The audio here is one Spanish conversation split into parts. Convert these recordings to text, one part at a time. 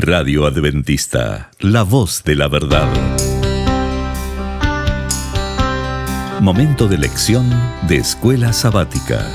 Radio Adventista, la voz de la verdad. Momento de lección de Escuela Sabática.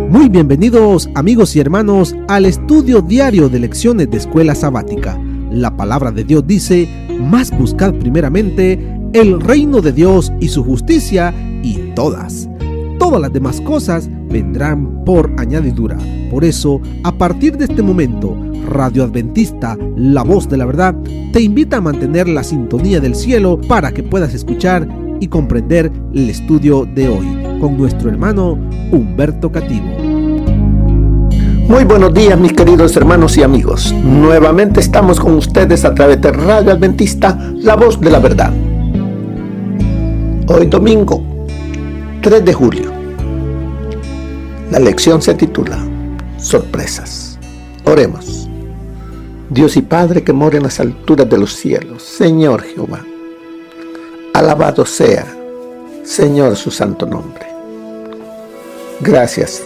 Muy bienvenidos, amigos y hermanos, al estudio diario de lecciones de Escuela Sabática. La palabra de Dios dice: mas buscad primeramente el reino de Dios y su justicia, y todas las demás cosas vendrán por añadidura. Por eso, a partir de este momento, Radio Adventista, la voz de la verdad, te invita a mantener la sintonía del cielo para que puedas escuchar y comprender el estudio de hoy con nuestro hermano Humberto Cativo. Muy buenos días, mis queridos hermanos y amigos. Nuevamente estamos con ustedes a través de Radio Adventista, la voz de la verdad. Hoy domingo, 3 de julio. La lección se titula Sorpresas. Oremos. Dios y Padre que mora en las alturas de los cielos, Señor Jehová, alabado sea, Señor, su santo nombre. Gracias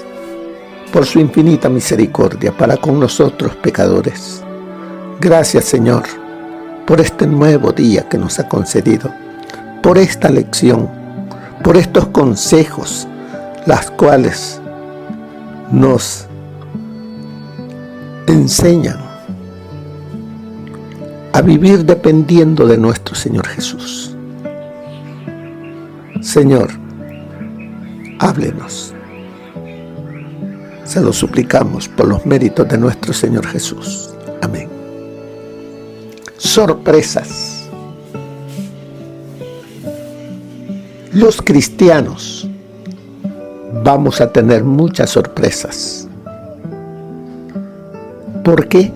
por su infinita misericordia para con nosotros pecadores. Gracias, Señor, por este nuevo día que nos ha concedido, por esta lección, por estos consejos, las cuales nos enseñan a vivir dependiendo de nuestro Señor Jesús. Señor, háblenos. Se lo suplicamos por los méritos de nuestro Señor Jesús. Amén. Sorpresas. Los cristianos vamos a tener muchas sorpresas. ¿Por qué?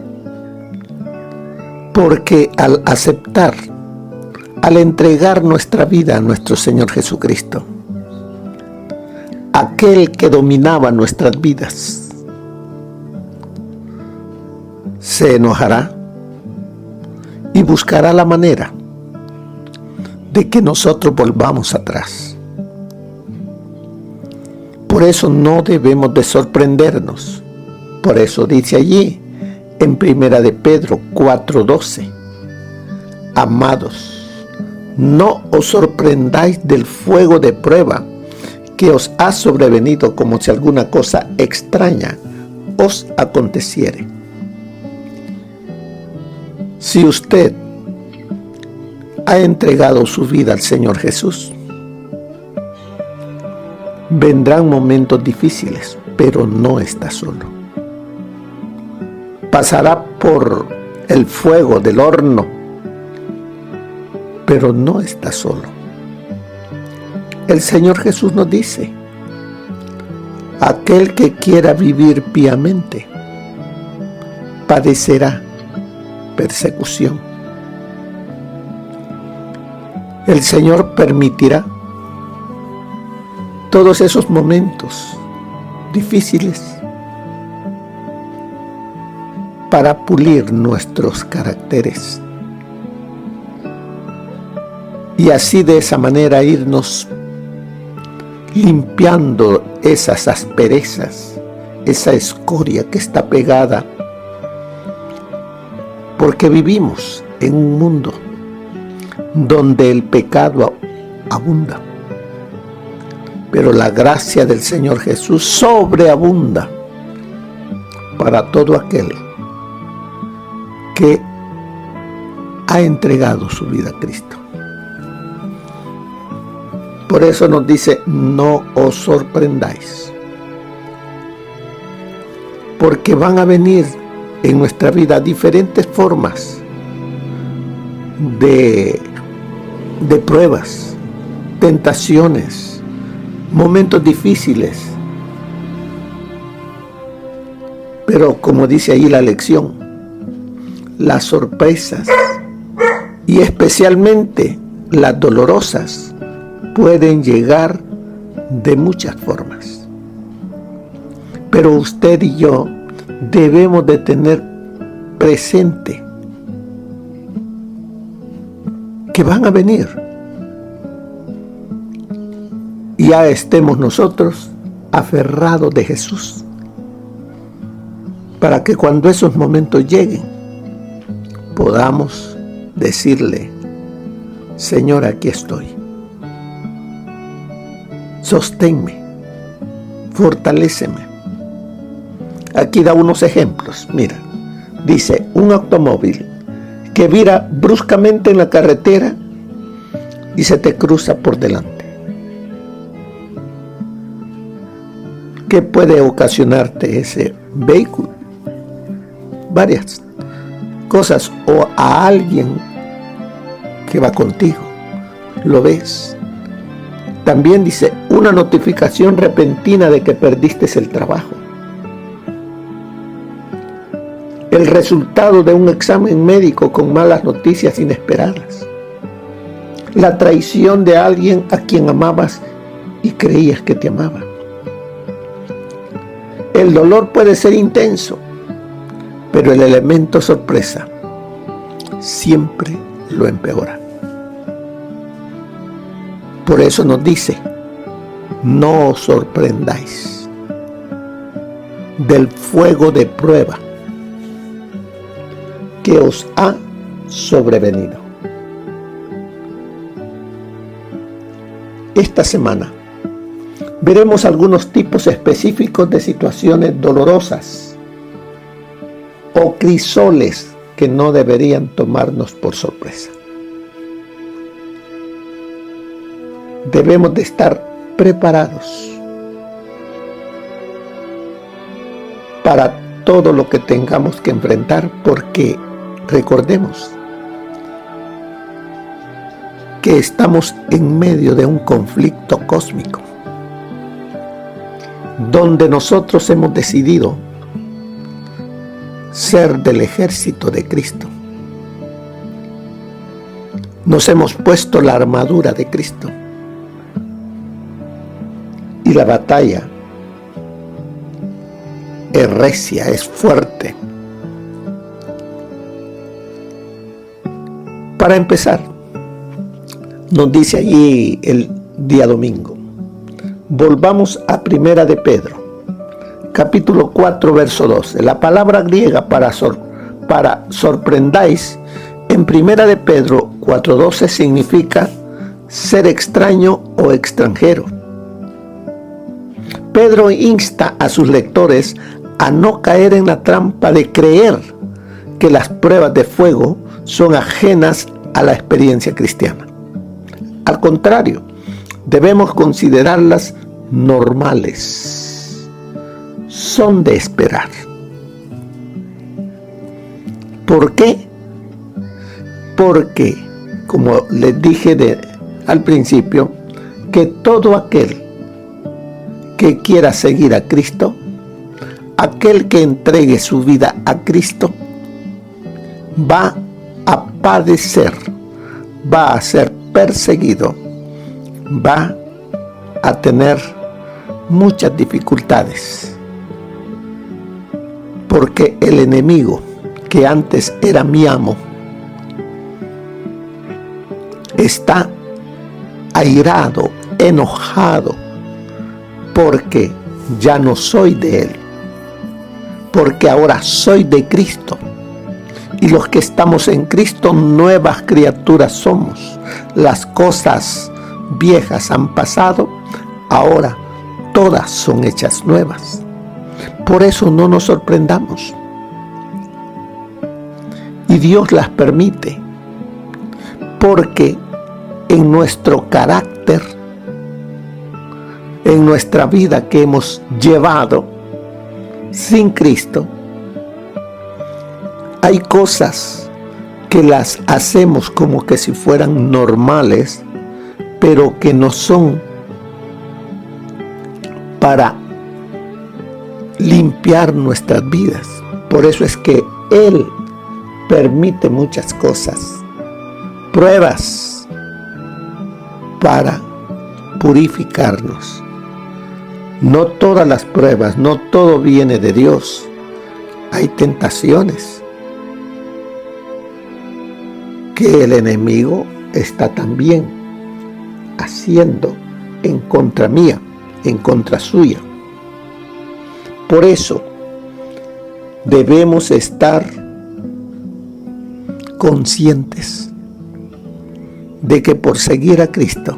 Porque al aceptar, al entregar nuestra vida a nuestro Señor Jesucristo, aquel que dominaba nuestras vidas, se enojará y buscará la manera de que nosotros volvamos atrás. Por eso no debemos de sorprendernos. Por eso dice allí en 1 de Pedro 4:12: amados, no os sorprendáis del fuego de prueba que os ha sobrevenido como si alguna cosa extraña os aconteciere. Si usted ha entregado su vida al Señor Jesús, vendrán momentos difíciles, pero no está solo. Pasará por el fuego del horno, pero no está solo. El Señor Jesús nos dice: aquel que quiera vivir piamente padecerá persecución. El Señor permitirá todos esos momentos difíciles para pulir nuestros caracteres y así de esa manera irnos limpiando esas asperezas, esa escoria que está pegada, porque vivimos en un mundo donde el pecado abunda, pero la gracia del Señor Jesús sobreabunda para todo aquel que ha entregado su vida a Cristo. Por eso nos dice: no os sorprendáis, porque van a venir en nuestra vida diferentes formas de pruebas, tentaciones, momentos difíciles. Pero como dice ahí la lección, las sorpresas y especialmente las dolorosas pueden llegar de muchas formas. Pero usted y yo debemos de tener presente que van a venir. Ya estemos nosotros aferrados de Jesús, para que cuando esos momentos lleguen, podamos decirle: Señor, aquí estoy. Sosténme, fortaléceme. Aquí da unos ejemplos. Mira, dice: un automóvil que vira bruscamente en la carretera y se te cruza por delante. ¿Qué puede ocasionarte ese vehículo? Varias cosas. O a alguien que va contigo, lo ves. También dice: una notificación repentina de que perdiste el trabajo. El resultado de un examen médico con malas noticias inesperadas. La traición de alguien a quien amabas y creías que te amaba. El dolor puede ser intenso, pero el elemento sorpresa siempre lo empeora. Por eso nos dice: no os sorprendáis del fuego de prueba que os ha sobrevenido. Esta semana veremos algunos tipos específicos de situaciones dolorosas o crisoles que no deberían tomarnos por sorpresa. Debemos de estar preparados para todo lo que tengamos que enfrentar, porque recordemos que estamos en medio de un conflicto cósmico, donde nosotros hemos decidido ser del ejército de Cristo. Nos hemos puesto la armadura de Cristo. Y la batalla es recia, es fuerte. Para empezar, nos dice allí el día domingo: volvamos a Primera de Pedro, capítulo 4, verso 12. La palabra griega para sorprendáis en Primera de Pedro 4:12 significa ser extraño o extranjero. Pedro insta a sus lectores a no caer en la trampa de creer que las pruebas de fuego son ajenas a la experiencia cristiana. Al contrario, debemos considerarlas normales. Son de esperar. ¿Por qué? Porque, como les dije al principio, que todo aquel que quiera seguir a Cristo, aquel que entregue su vida a Cristo, va a padecer, va a ser perseguido, va a tener muchas dificultades, porque el enemigo, que antes era mi amo, está airado, enojado, porque ya no soy de él, porque ahora soy de Cristo. Y los que estamos en Cristo, nuevas criaturas somos. Las cosas viejas han pasado, ahora todas son hechas nuevas. Por eso no nos sorprendamos. Y Dios las permite, porque en nuestro carácter, en nuestra vida que hemos llevado sin Cristo, hay cosas que las hacemos como que si fueran normales, pero que no son para limpiar nuestras vidas. Por eso es que Él permite muchas cosas, pruebas, para purificarnos. No todas las pruebas, no todo viene de Dios. Hay tentaciones que el enemigo está también haciendo en contra mía, en contra suya. Por eso debemos estar conscientes de que por seguir a Cristo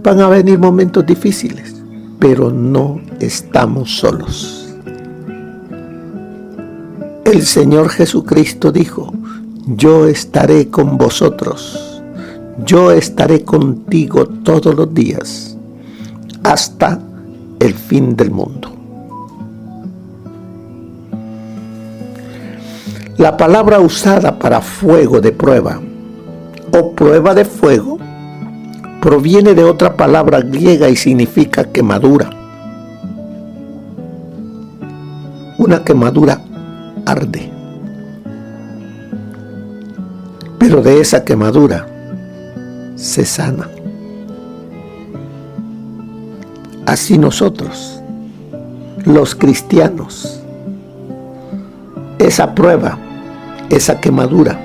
van a venir momentos difíciles, pero no estamos solos. El Señor Jesucristo dijo: yo estaré con vosotros, yo estaré contigo todos los días, hasta el fin del mundo. La palabra usada para fuego de prueba o prueba de fuego proviene de otra palabra griega y significa quemadura. Una quemadura arde, pero de esa quemadura se sana. Así nosotros, los cristianos, esa prueba, esa quemadura,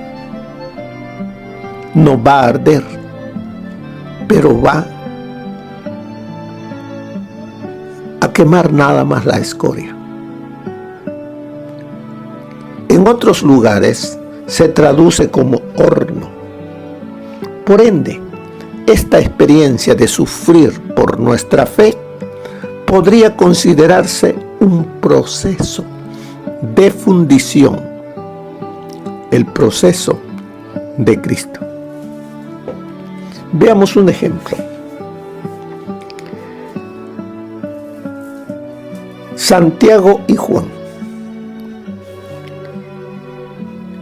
no va a arder, pero va a quemar nada más la escoria. En otros lugares se traduce como horno. Por ende, esta experiencia de sufrir por nuestra fe podría considerarse un proceso de fundición, el proceso de Cristo. Veamos un ejemplo. Santiago y Juan.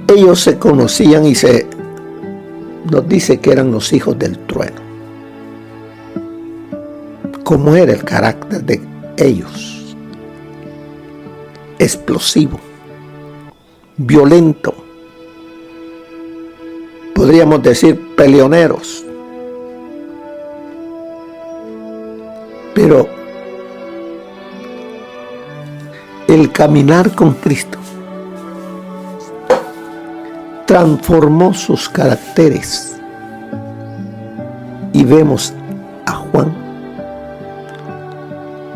Ellos se conocían y nos dice que eran los hijos del trueno. ¿Cómo era el carácter de ellos? Explosivo, violento, podríamos decir peleoneros. Pero el caminar con Cristo transformó sus caracteres y vemos a Juan,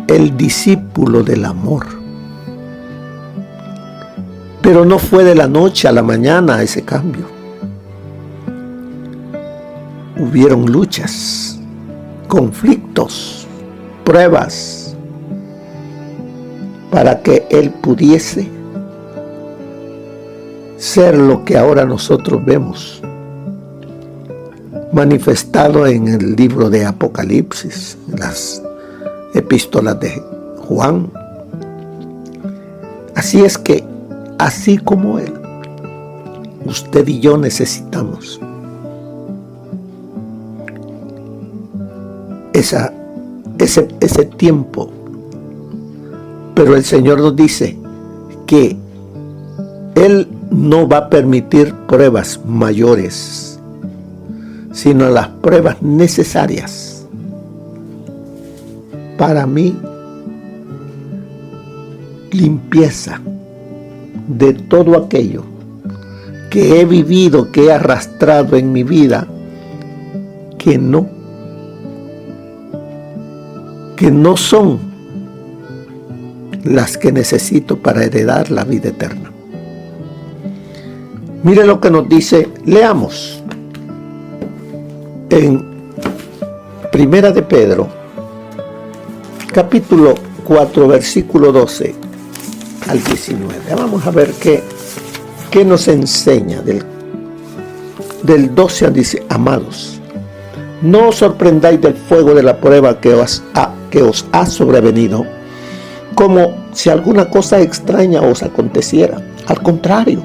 el discípulo del amor. Pero no fue de la noche a la mañana ese cambio. Hubieron luchas, conflictos, pruebas, para que él pudiese ser lo que ahora nosotros vemos manifestado en el libro de Apocalipsis, las epístolas de Juan. Así es que, así como él, usted y yo necesitamos ese tiempo. Pero el Señor nos dice que Él no va a permitir pruebas mayores, sino las pruebas necesarias para mi limpieza de todo aquello que he vivido, que he arrastrado en mi vida, que no son las que necesito para heredar la vida eterna. Mire lo que nos dice, leamos en Primera de Pedro, capítulo 4, versículo 12 al 19. Vamos a ver qué nos enseña del 12 al 10. Amados, no os sorprendáis del fuego de la prueba que os ha sobrevenido, como si alguna cosa extraña os aconteciera. Al contrario,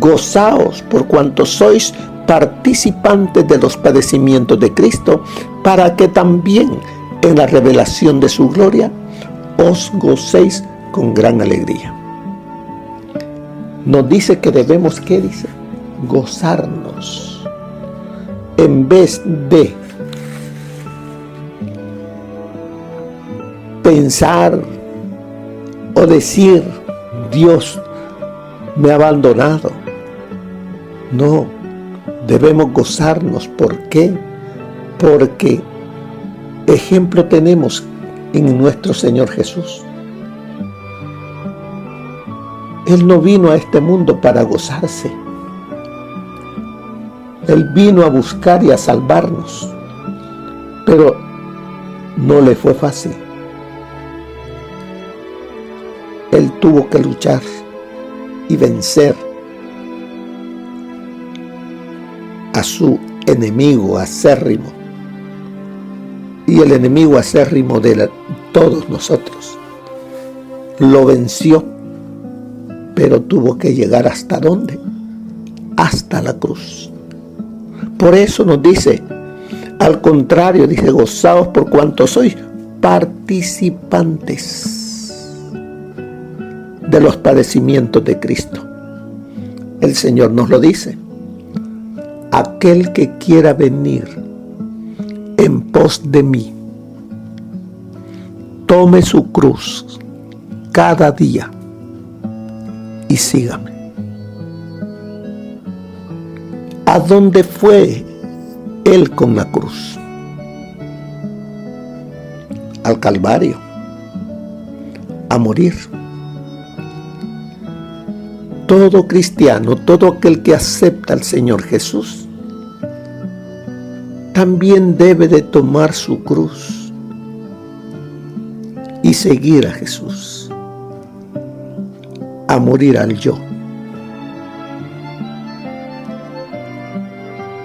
Gozaos por cuanto sois participantes de los padecimientos de Cristo, para que también en la revelación de su gloria os gocéis con gran alegría. Nos dice que debemos, ¿qué dice? Gozarnos. En vez de pensar o decir, Dios me ha abandonado. No, debemos gozarnos. ¿Por qué? Porque ejemplo tenemos en nuestro Señor Jesús. Él no vino a este mundo para gozarse. Él vino a buscar y a salvarnos. Pero no le fue fácil. Él tuvo que luchar y vencer a su enemigo acérrimo. Y el enemigo acérrimo de todos nosotros lo venció, pero tuvo que llegar ¿hasta dónde? Hasta la cruz. Por eso nos dice, al contrario, dice, gozaos por cuanto sois participantes de los padecimientos de Cristo. El Señor nos lo dice. Aquel que quiera venir en pos de mí, tome su cruz cada día y sígame. ¿A dónde fue Él con la cruz? Al Calvario, a morir. Todo cristiano, todo aquel que acepta al Señor Jesús, también debe de tomar su cruz y seguir a Jesús, a morir al yo.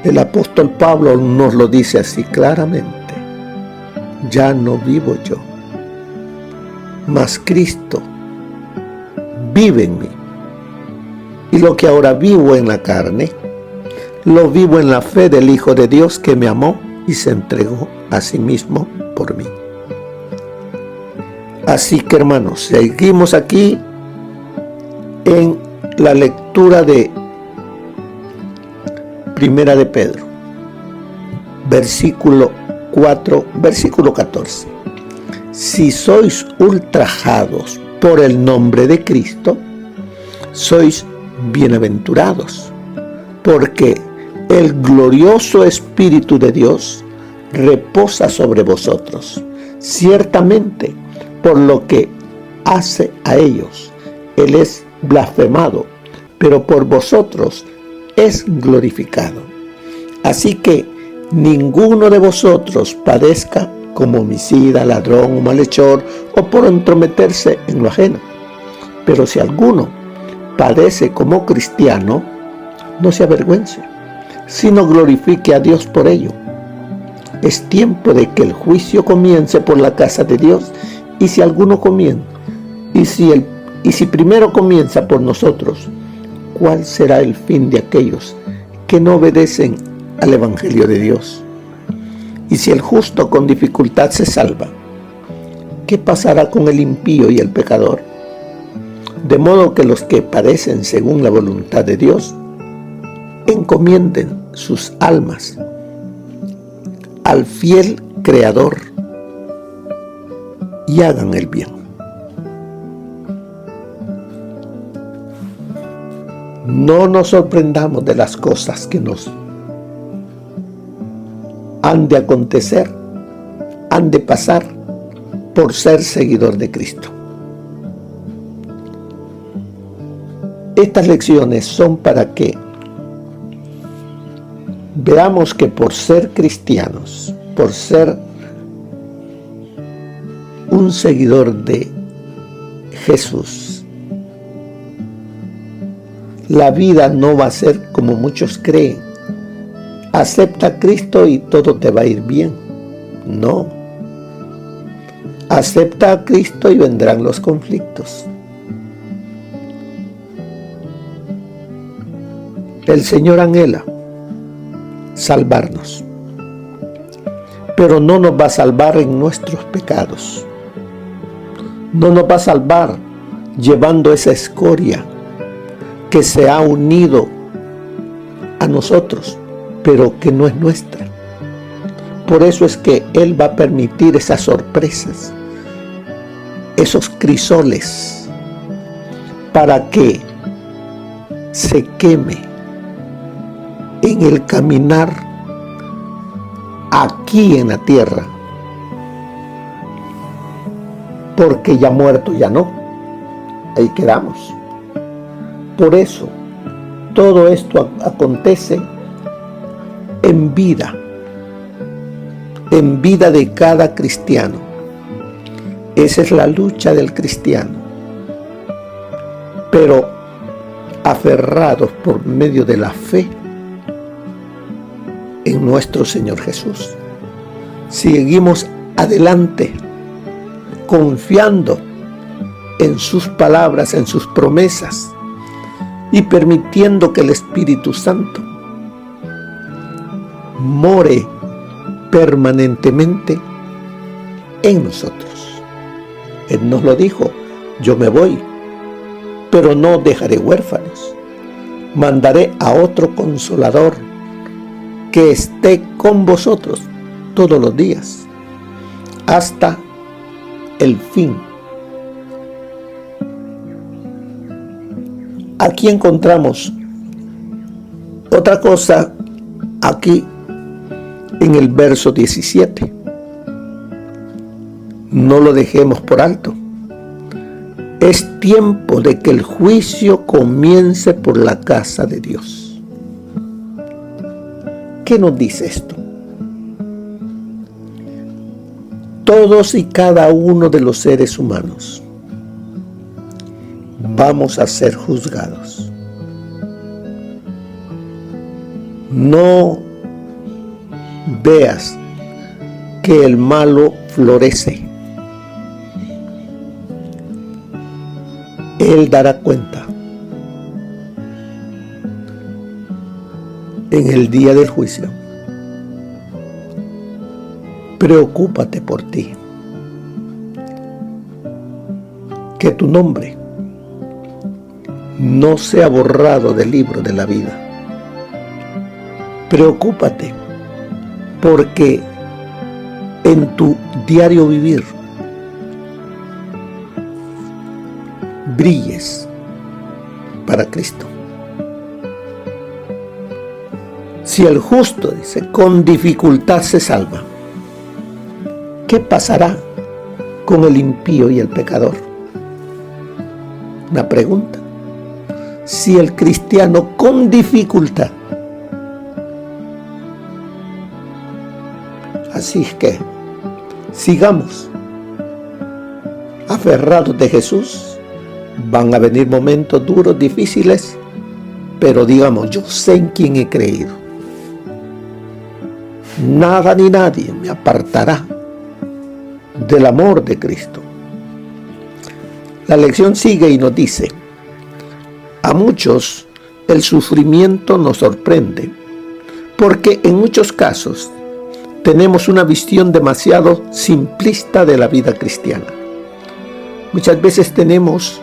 El apóstol Pablo nos lo dice así claramente: ya no vivo yo, mas Cristo vive en mí. Y lo que ahora vivo en la carne, lo vivo en la fe del Hijo de Dios que me amó y se entregó a sí mismo por mí. Así que, hermanos, seguimos aquí en la lectura de Primera de Pedro, versículo 4, versículo 14. Si sois ultrajados por el nombre de Cristo, sois bienaventurados, porque el glorioso Espíritu de Dios reposa sobre vosotros. Ciertamente, por lo que hace a ellos, Él es blasfemado, pero por vosotros es glorificado. Así que ninguno de vosotros padezca como homicida, ladrón o malhechor, o por entrometerse en lo ajeno. Pero si alguno padece como cristiano, no se avergüence, sino glorifique a Dios por ello. Es tiempo de que el juicio comience por la casa de Dios, y si alguno comienza, y si primero comienza por nosotros, ¿cuál será el fin de aquellos que no obedecen al Evangelio de Dios? Y si el justo con dificultad se salva, ¿qué pasará con el impío y el pecador? De modo que los que padecen según la voluntad de Dios encomienden sus almas al fiel Creador y hagan el bien. No nos sorprendamos de las cosas que nos han de acontecer, han de pasar por ser seguidor de Cristo. Estas lecciones son para que veamos que por ser cristianos, por ser un seguidor de Jesús, la vida no va a ser como muchos creen. Acepta a Cristo y todo te va a ir bien. No. Acepta a Cristo y vendrán los conflictos. El Señor anhela salvarnos, pero no nos va a salvar en nuestros pecados. No nos va a salvar llevando esa escoria que se ha unido a nosotros, pero que no es nuestra. Por eso es que Él va a permitir esas sorpresas, esos crisoles, para que se queme en el caminar aquí en la tierra, porque ya muerto ya no, ahí quedamos. Por eso todo esto acontece en vida de cada cristiano. Esa es la lucha del cristiano, pero aferrados por medio de la fe en nuestro Señor Jesús. Seguimos adelante, confiando en sus palabras, en sus promesas, y permitiendo que el Espíritu Santo more permanentemente en nosotros. Él nos lo dijo: yo me voy, pero no dejaré huérfanos. Mandaré a otro consolador que esté con vosotros todos los días, hasta el fin. Aquí encontramos otra cosa, aquí en el verso 17. No lo dejemos por alto. Es tiempo de que el juicio comience por la casa de Dios. ¿Qué nos dice esto? Todos y cada uno de los seres humanos vamos a ser juzgados. No veas que el malo florece. Él dará cuenta en el día del juicio. Preocúpate por ti, que tu nombre no sea borrado del libro de la vida. Preocúpate porque en tu diario vivir brilles para Cristo. Si el justo, dice, con dificultad se salva, ¿qué pasará con el impío y el pecador? Una pregunta. Si el cristiano con dificultad. Así es que sigamos aferrados de Jesús. Van a venir momentos duros, difíciles, pero digamos, yo sé en quién he creído. Nada ni nadie me apartará del amor de Cristo. La lección sigue y nos dice: a muchos el sufrimiento nos sorprende, porque en muchos casos tenemos una visión demasiado simplista de la vida cristiana. Muchas veces tenemos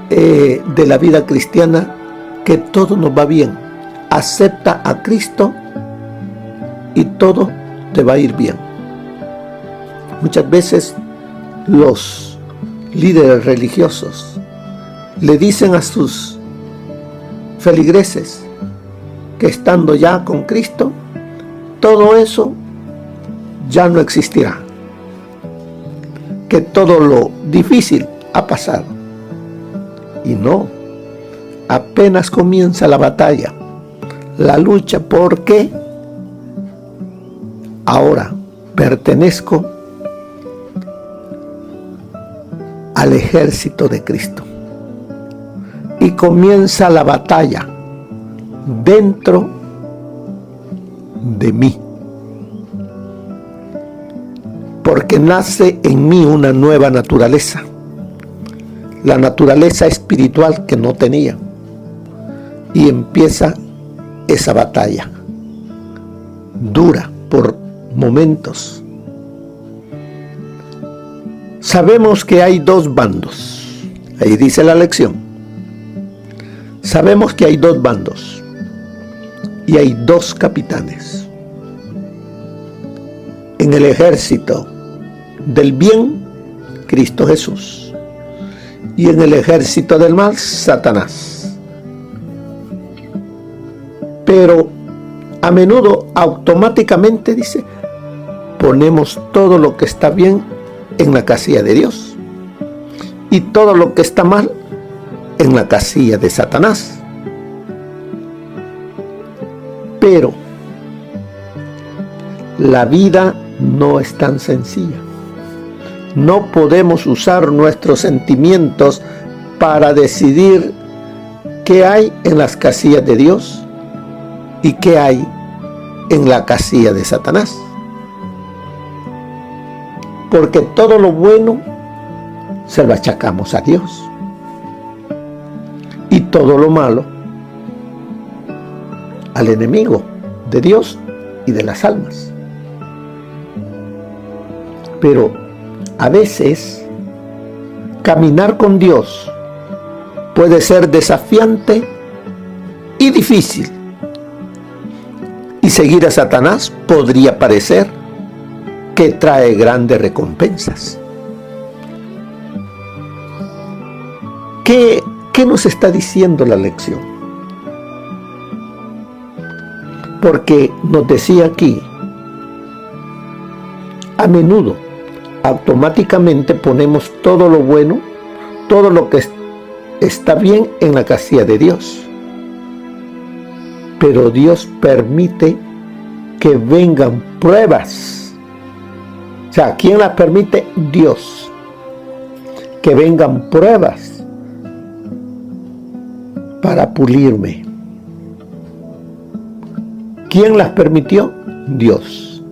de la vida cristiana que todo nos va bien. Acepta a Cristo y todo te va a ir bien. Muchas veces los líderes religiosos le dicen a sus feligreses que estando ya con Cristo, todo eso ya no existirá, que todo lo difícil ha pasado. Y no, apenas comienza la batalla, la lucha, porque ahora pertenezco al ejército de Cristo. Y comienza la batalla dentro de mí, porque nace en mí una nueva naturaleza, la naturaleza espiritual que no tenía. y empieza esa batalla dura por momentos. Sabemos que hay dos bandos. Ahí dice la lección. Sabemos que hay dos bandos y hay dos capitanes. En el ejército del bien, Cristo Jesús, y en el ejército del mal, Satanás. Pero a menudo automáticamente, dice, ponemos todo lo que está bien en la casilla de Dios y todo lo que está mal en la casilla de Satanás. Pero la vida no es tan sencilla. No podemos usar nuestros sentimientos para decidir qué hay en las casillas de Dios y qué hay en la casilla de Satanás. Porque todo lo bueno se lo achacamos a Dios y todo lo malo al enemigo de Dios y de las almas. Pero a veces caminar con Dios puede ser desafiante y difícil, y seguir a Satanás podría parecer que trae grandes recompensas. ¿Qué nos está diciendo la lección? Porque nos decía aquí, a menudo, automáticamente ponemos todo lo bueno, todo lo que está bien en la casilla de Dios. Pero Dios permite que vengan pruebas. O sea, ¿quién las permite? Dios. Que vengan pruebas para pulirme. ¿Quién las permitió? Dios.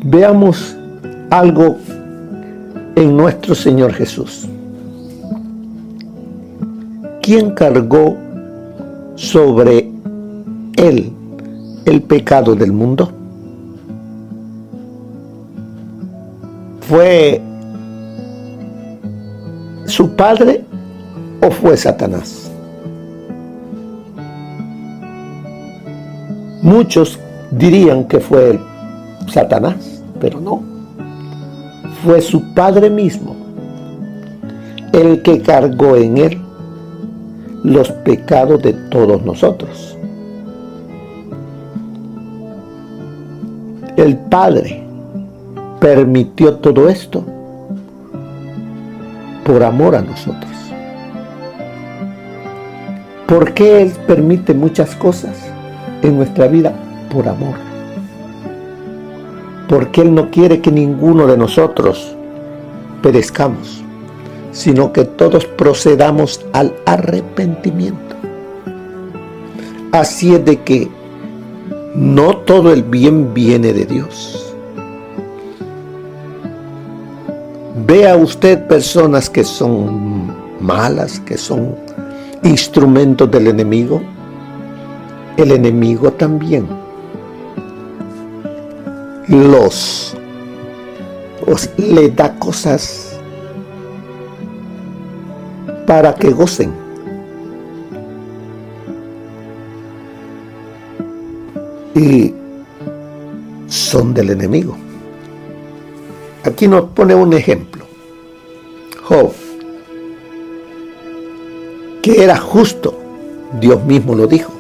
Veamos algo en nuestro Señor Jesús. ¿Quién cargó sobre Él el pecado del mundo? ¿Fue su padre o fue Satanás? Muchos dirían que fue Satanás, pero no. Fue su padre mismo el que cargó en él los pecados de todos nosotros. El Padre permitió todo esto por amor a nosotros. ¿Por qué Él permite muchas cosas en nuestra vida? Por amor. Porque Él no quiere que ninguno de nosotros perezcamos, sino que todos procedamos al arrepentimiento. Así es de que no todo el bien viene de Dios. Vea usted personas que son malas, que son instrumentos del enemigo. El enemigo también le da cosas para que gocen. Y son del enemigo. Aquí nos pone un ejemplo. Job, que era justo, Dios mismo lo dijo.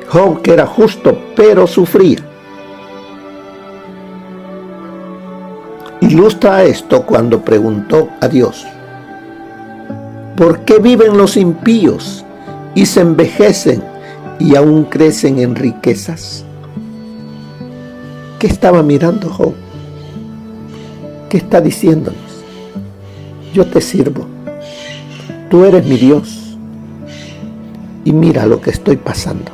Job, que era justo, pero sufría. Ilustra esto cuando preguntó a Dios: ¿por qué viven los impíos y se envejecen y aún crecen en riquezas? ¿Qué estaba mirando Job? ¿Qué está diciéndonos? Yo te sirvo, tú eres mi Dios, y mira lo que estoy pasando.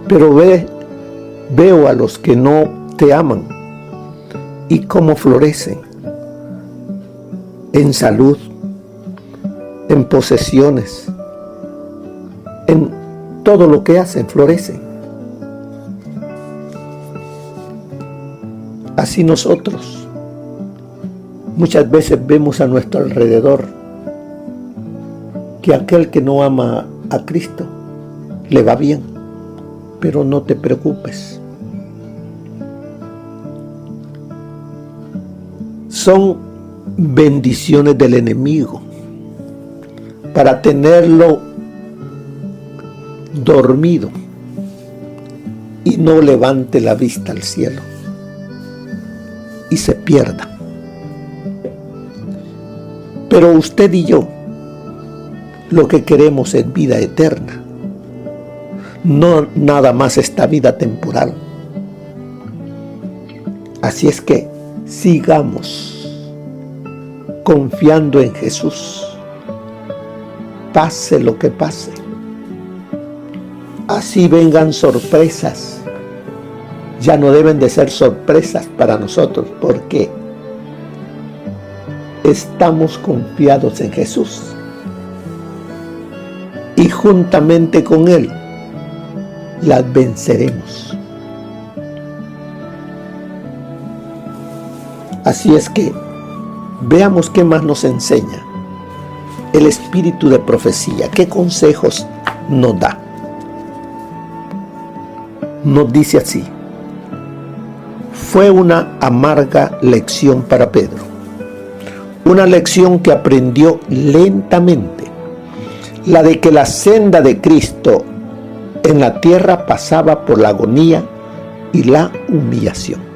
Pero veo a los que no te aman y cómo florecen en salud, en posesiones, en todo lo que hacen, florecen. Así nosotros muchas veces vemos a nuestro alrededor que aquel que no ama a Cristo le va bien, pero no te preocupes. Son bendiciones del enemigo para tenerlo dormido y no levante la vista al cielo y se pierda. Pero usted y yo lo que queremos es vida eterna, no nada más esta vida temporal. Así es que sigamos confiando en Jesús, pase lo que pase. Así vengan sorpresas, ya no deben de ser sorpresas para nosotros, porque estamos confiados en Jesús y juntamente con Él las venceremos. Así es que veamos qué más nos enseña el espíritu de profecía, qué consejos nos da. Nos dice así: fue una amarga lección para Pedro, una lección que aprendió lentamente, la de que la senda de Cristo en la tierra pasaba por la agonía y la humillación.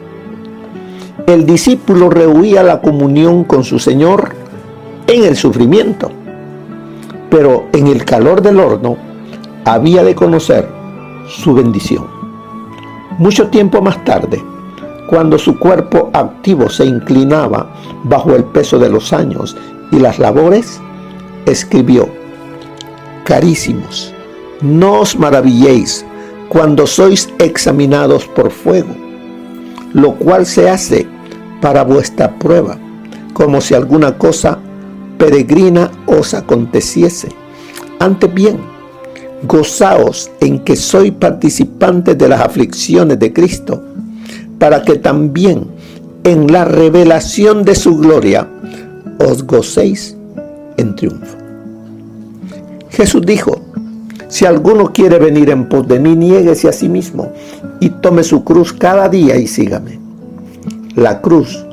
El discípulo rehuía la comunión con su Señor en el sufrimiento, pero en el calor del horno había de conocer su bendición. Mucho tiempo más tarde, cuando su cuerpo activo se inclinaba bajo el peso de los años y las labores, escribió: carísimos, no os maravilléis cuando sois examinados por fuego, lo cual se hace para vuestra prueba, como si alguna cosa peregrina os aconteciese. Antes bien, gozaos en que sois participantes de las aflicciones de Cristo, para que también en la revelación de su gloria os gocéis en triunfo. Jesús dijo: si alguno quiere venir en pos de mí, niéguese a sí mismo y tome su cruz cada día y sígame. La cruz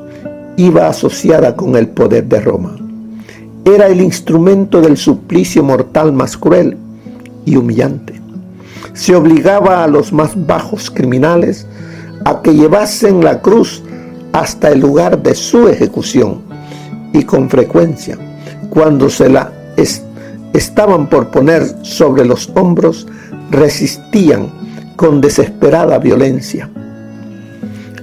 iba asociada con el poder de Roma. Era el instrumento del suplicio mortal más cruel y humillante. Se obligaba a los más bajos criminales a que llevasen la cruz hasta el lugar de su ejecución, y con frecuencia, cuando se la estaban por poner sobre los hombros, resistían con desesperada violencia,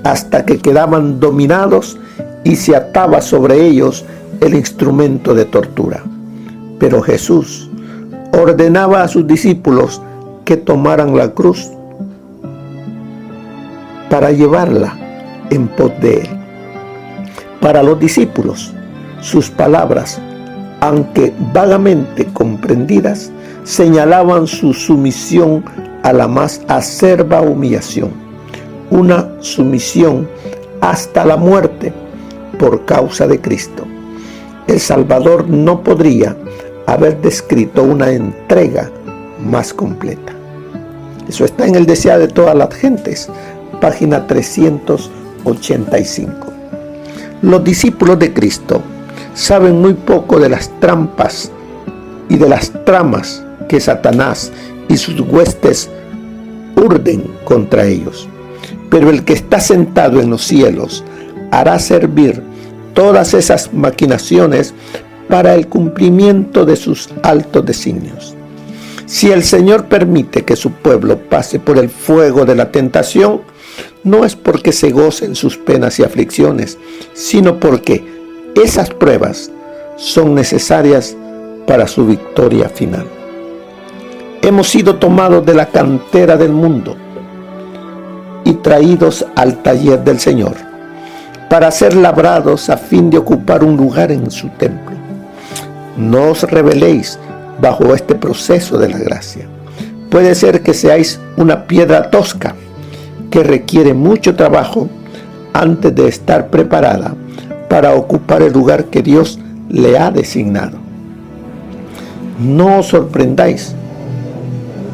hasta que quedaban dominados y se ataba sobre ellos el instrumento de tortura. Pero Jesús ordenaba a sus discípulos que tomaran la cruz para llevarla en pos de Él. Para los discípulos, sus palabras, aunque vagamente comprendidas, señalaban su sumisión a la más acerba humillación, una sumisión hasta la muerte por causa de Cristo. El Salvador no podría haber descrito una entrega más completa. Eso está en El Deseado de todas las gentes, página 385. Los discípulos de Cristo saben muy poco de las trampas y de las tramas que Satanás y sus huestes urden contra ellos. Pero el que está sentado en los cielos hará servir todas esas maquinaciones para el cumplimiento de sus altos designios. Si el Señor permite que su pueblo pase por el fuego de la tentación, no es porque se gocen sus penas y aflicciones, sino porque esas pruebas son necesarias para su victoria final. Hemos sido tomados de la cantera del mundo y traídos al taller del Señor. para ser labrados a fin de ocupar un lugar en su templo. No os rebeléis bajo este proceso de la gracia. Puede ser que seáis una piedra tosca que requiere mucho trabajo antes de estar preparada para ocupar el lugar que Dios le ha designado. No os sorprendáis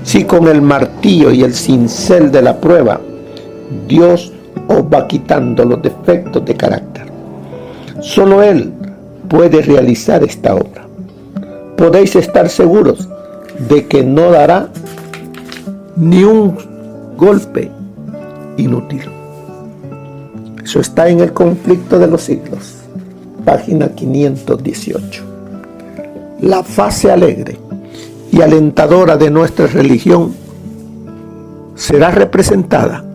si con el martillo y el cincel de la prueba Dios os va quitando los defectos de carácter. Solo Él puede realizar esta obra. Podéis estar seguros de que no dará ni un golpe inútil. Eso está en El conflicto de los siglos, página 518. La fase alegre y alentadora de nuestra religión será representada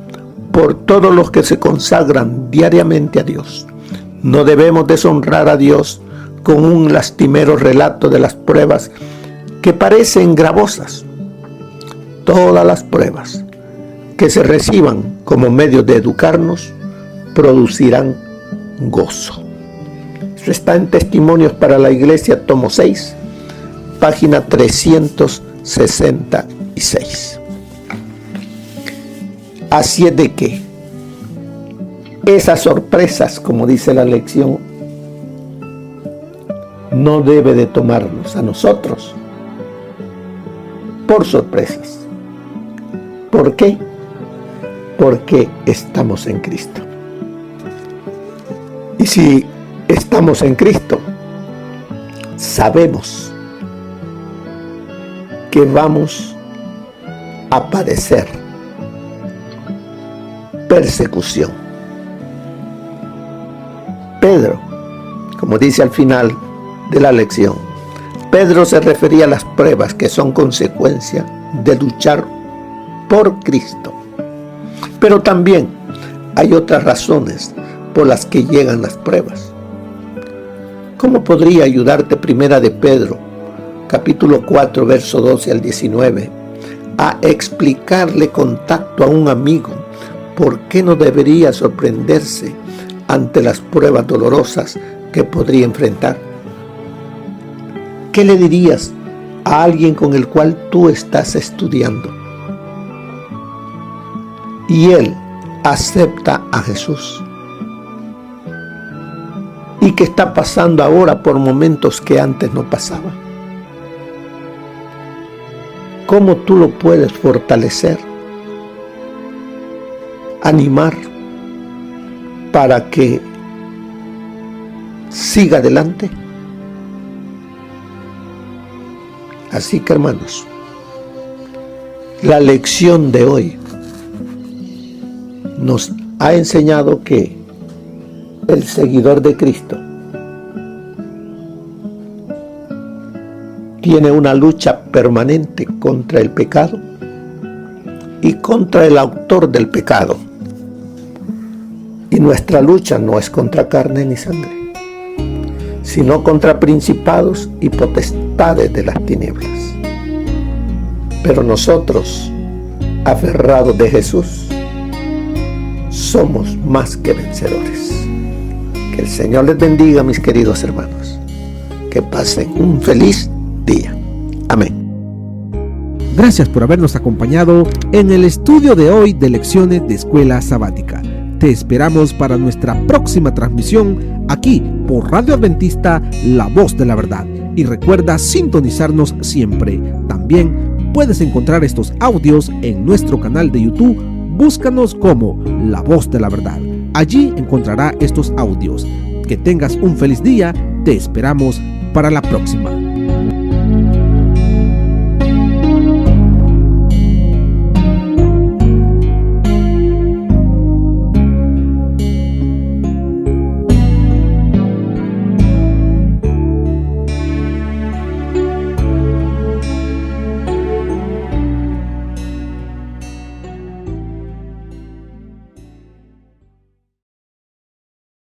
por todos los que se consagran diariamente a Dios. No debemos deshonrar a Dios con un lastimero relato de las pruebas que parecen gravosas. Todas las pruebas que se reciban como medio de educarnos producirán gozo. Eso está en Testimonios para la Iglesia, tomo 6, página 366. Así es de que esas sorpresas, como dice la lección, no debe de tomarnos a nosotros por sorpresas. ¿Por qué? Porque estamos en Cristo. Y si estamos en Cristo, sabemos que vamos a padecer persecución. Pedro, como dice al final de la lección, Pedro se refería a las pruebas que son consecuencia de luchar por Cristo. Pero también hay otras razones por las que llegan las pruebas. ¿Cómo podría ayudarte Primera de Pedro, capítulo 4, verso 12 al 19, a explicarle con tacto a un amigo por qué no debería sorprenderse ante las pruebas dolorosas que podría enfrentar? ¿Qué le dirías a alguien con el cual tú estás estudiando y él acepta a Jesús y que está pasando ahora por momentos que antes no pasaba? ¿Cómo tú lo puedes fortalecer, animar para que siga adelante? Así que, hermanos, la lección de hoy nos ha enseñado que el seguidor de Cristo tiene una lucha permanente contra el pecado y contra el autor del pecado. Y nuestra lucha no es contra carne ni sangre, sino contra principados y potestades de las tinieblas. Pero nosotros, aferrados de Jesús, somos más que vencedores. Que el Señor les bendiga, mis queridos hermanos. Que pasen un feliz día. Amén. Gracias por habernos acompañado en el estudio de hoy de lecciones de Escuela Sabática. Te esperamos para nuestra próxima transmisión aquí por Radio Adventista, La Voz de la Verdad. Y recuerda sintonizarnos siempre. También puedes encontrar estos audios en nuestro canal de YouTube. Búscanos como La Voz de la Verdad. Allí encontrará estos audios. Que tengas un feliz día. Te esperamos para la próxima.